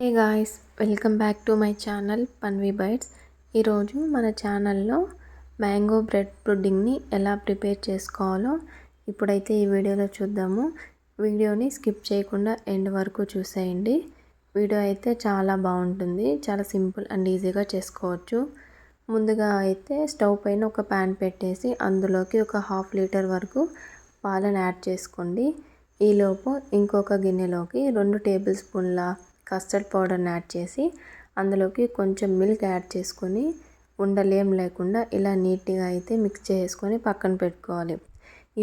Hey guys, welcome back to my channel Panvi Bytes. ఈరోజు మన ఛానల్లో మ్యాంగో బ్రెడ్ పుడ్డింగ్ని ఎలా ప్రిపేర్ చేసుకోవాలో ఇప్పుడైతే ఈ వీడియోలో చూద్దాము. వీడియోని స్కిప్ చేయకుండా ఎండ్ వరకు చూసేయండి. వీడియో అయితే చాలా బాగుంటుంది, చాలా సింపుల్ అండ్ ఈజీగా చేసుకోవచ్చు. ముందుగా అయితే స్టవ్ పైన ఒక ప్యాన్ పెట్టేసి అందులోకి ఒక 1/2 లీటర్ వరకు పాలను యాడ్ చేసుకోండి. ఈలోపు ఇంకొక గిన్నెలోకి 2 టేబుల్ స్పూన్ల కస్టర్డ్ పౌడర్ని యాడ్ చేసి అందులోకి కొంచెం మిల్క్ యాడ్ చేసుకొని ఉండలేం లేకుండా ఇలా నీట్గా అయితే మిక్స్ చేసుకొని పక్కన పెట్టుకోవాలి.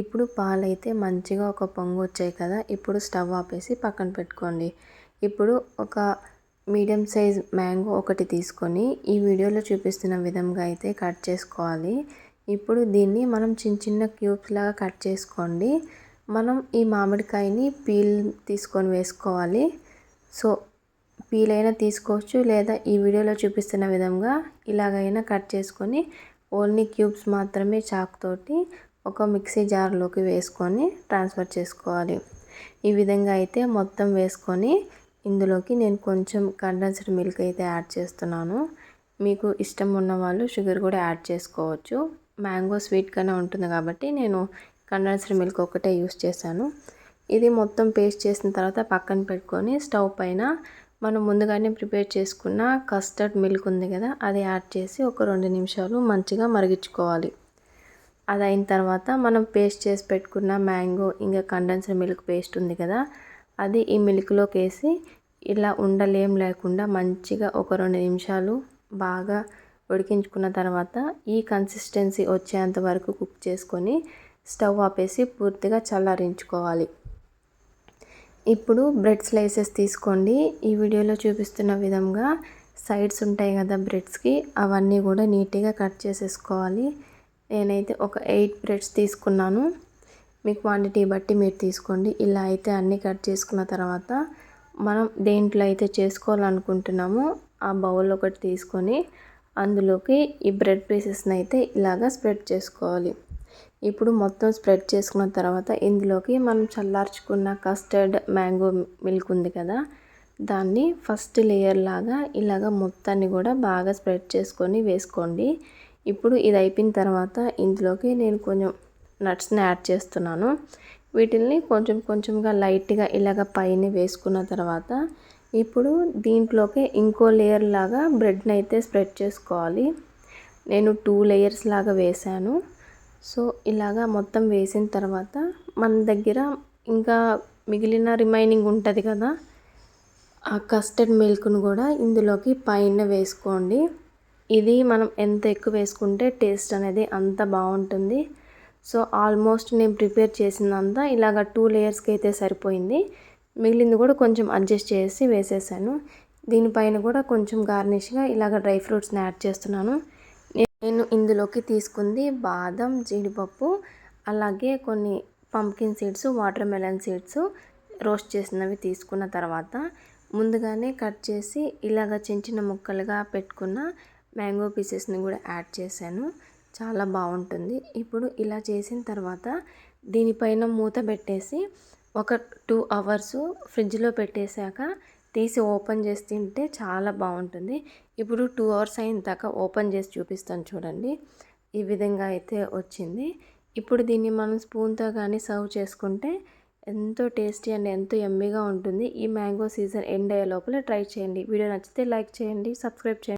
ఇప్పుడు పాలైతే మంచిగా ఒక పొంగు వచ్చాయి కదా, ఇప్పుడు స్టవ్ ఆపేసి పక్కన పెట్టుకోండి. ఇప్పుడు ఒక మీడియం సైజ్ మ్యాంగో ఒకటి తీసుకొని ఈ వీడియోలో చూపిస్తున్న విధంగా అయితే కట్ చేసుకోవాలి. ఇప్పుడు దీన్ని మనం చిన్న చిన్న క్యూబ్స్ లాగా కట్ చేసుకోండి. మనం ఈ మామిడికాయని పీల్ తీసుకొని వేసుకోవాలి. సో పీల్ అయినా తీసుకోవచ్చు, లేదా ఈ వీడియోలో చూపిస్తున్న విధంగా ఇలాగైనా కట్ చేసుకొని ఓన్లీ క్యూబ్స్ మాత్రమే చాక్ తోటి ఒక మిక్సీ జార్లోకి వేసుకొని ట్రాన్స్ఫర్ చేసుకోవాలి. ఈ విధంగా అయితే మొత్తం వేసుకొని ఇందులోకి నేను కొంచెం కండెన్స్డ్ మిల్క్ అయితే యాడ్ చేస్తున్నాను. మీకు ఇష్టం ఉన్న వాళ్ళు షుగర్ కూడా యాడ్ చేసుకోవచ్చు. మ్యాంగో స్వీట్గానే ఉంటుంది కాబట్టి నేను కండెన్స్డ్ మిల్క్ ఒకటే యూస్ చేశాను. ఇది మొత్తం పేస్ట్ చేసిన తర్వాత పక్కన పెట్టుకొని స్టవ్ పైన మనం ముందుగానే ప్రిపేర్ చేసుకున్న కస్టర్డ్ మిల్క్ ఉంది కదా, అది యాడ్ చేసి ఒక 2 నిమిషాలు మంచిగా మరిగించుకోవాలి. అది అయిన తర్వాత మనం పేస్ట్ చేసి పెట్టుకున్న మ్యాంగో ఇంకా కండెన్స్డ్ మిల్క్ పేస్ట్ ఉంది కదా, అది ఈ మిల్క్లోకి వేసి ఇలా ఉండలేం లేకుండా మంచిగా ఒక 2 నిమిషాలు బాగా ఉడికించుకున్న తర్వాత ఈ కన్సిస్టెన్సీ వచ్చేంత వరకు కుక్ చేసుకొని స్టవ్ ఆపేసి పూర్తిగా చల్లారించుకోవాలి. ఇప్పుడు బ్రెడ్ స్లైసెస్ తీసుకోండి. ఈ వీడియోలో చూపిస్తున్న విధంగా సైడ్స్ ఉంటాయి కదా బ్రెడ్స్కి, అవన్నీ కూడా నీట్గా కట్ చేసేసుకోవాలి. నేనైతే ఒక 8 బ్రెడ్స్ తీసుకున్నాను. మీ క్వాంటిటీ బట్టి మీరు తీసుకోండి. ఇలా అయితే అన్నీ కట్ చేసుకున్న తర్వాత మనం దేంట్లో అయితే చేసుకోవాలనుకుంటున్నామో ఆ బౌల్ ఒకటి తీసుకొని అందులోకి ఈ బ్రెడ్ పీసెస్ని అయితే ఇలాగా స్ప్రెడ్ చేసుకోవాలి. ఇప్పుడు మొత్తం స్ప్రెడ్ చేసుకున్న తర్వాత ఇందులోకి మనం చల్లార్చుకున్న కస్టర్డ్ మ్యాంగో మిల్క్ ఉంది కదా, దాన్ని ఫస్ట్ లేయర్ లాగా ఇలాగ మొత్తాన్ని కూడా బాగా స్ప్రెడ్ చేసుకొని వేసుకోండి. ఇప్పుడు ఇది అయిపోయిన తర్వాత ఇందులోకి నేను కొంచెం నట్స్ని యాడ్ చేస్తున్నాను. వీటిల్ని కొంచెం కొంచెంగా లైట్గా ఇలాగ పైన వేసుకున్న తర్వాత ఇప్పుడు దీంట్లోకి ఇంకో లేయర్ లాగా బ్రెడ్ని అయితే స్ప్రెడ్ చేసుకోవాలి. నేను 2 లేయర్స్ లాగా వేసాను. సో ఇలాగా మొత్తం వేసిన తర్వాత మన దగ్గర ఇంకా మిగిలిన రిమైనింగ్ ఉంటుంది కదా, ఆ కస్టర్డ్ మిల్క్ను కూడా ఇందులోకి పైన వేసుకోండి. ఇది మనం ఎంత ఎక్కువ వేసుకుంటే టేస్ట్ అనేది అంత బాగుంటుంది. సో ఆల్మోస్ట్ నేను ప్రిపేర్ చేసిందంతా ఇలాగ 2 లేయర్స్కి అయితే సరిపోయింది. మిగిలింది కూడా కొంచెం అడ్జస్ట్ చేసి వేసేసాను. దీనిపైన కూడా కొంచెం గార్నిష్గా ఇలాగ డ్రై ఫ్రూట్స్ని యాడ్ చేస్తున్నాను. నేను ఇందులోకి తీసుకుంది బాదం, జీడిపప్పు, అలాగే కొన్ని pumpkin seeds, water melon seeds roast చేసినవి తీసుకున్న తర్వాత ముందుగానే కట్ చేసి ఇలాగ చిన్న చిన్న ముక్కలుగా పెట్టుకున్న మ్యాంగో పీసెస్ని కూడా యాడ్ చేశాను. చాలా బాగుంటుంది. ఇప్పుడు ఇలా చేసిన తర్వాత దీనిపైన మూత పెట్టేసి ఒక 2 అవర్స్ ఫ్రిడ్జ్లో పెట్టేశాక తీసి ఓపెన్ చేసి తింటే చాలా బాగుంటుంది. ఇప్పుడు 2 అవర్స్ అయిన దాకా ఓపెన్ చేసి చూపిస్తాను చూడండి. ఈ విధంగా అయితే వచ్చింది. ఇప్పుడు దీన్ని మనం స్పూన్తో కానీ సర్వ్ చేసుకుంటే ఎంతో టేస్టీ అండ్ ఎంతో యమ్మీగా ఉంటుంది. ఈ మ్యాంగో సీజన్ ఎండ్ అయ్యే లోపల ట్రై చేయండి. వీడియో నచ్చితే లైక్ చేయండి, సబ్స్క్రైబ్ చేయండి.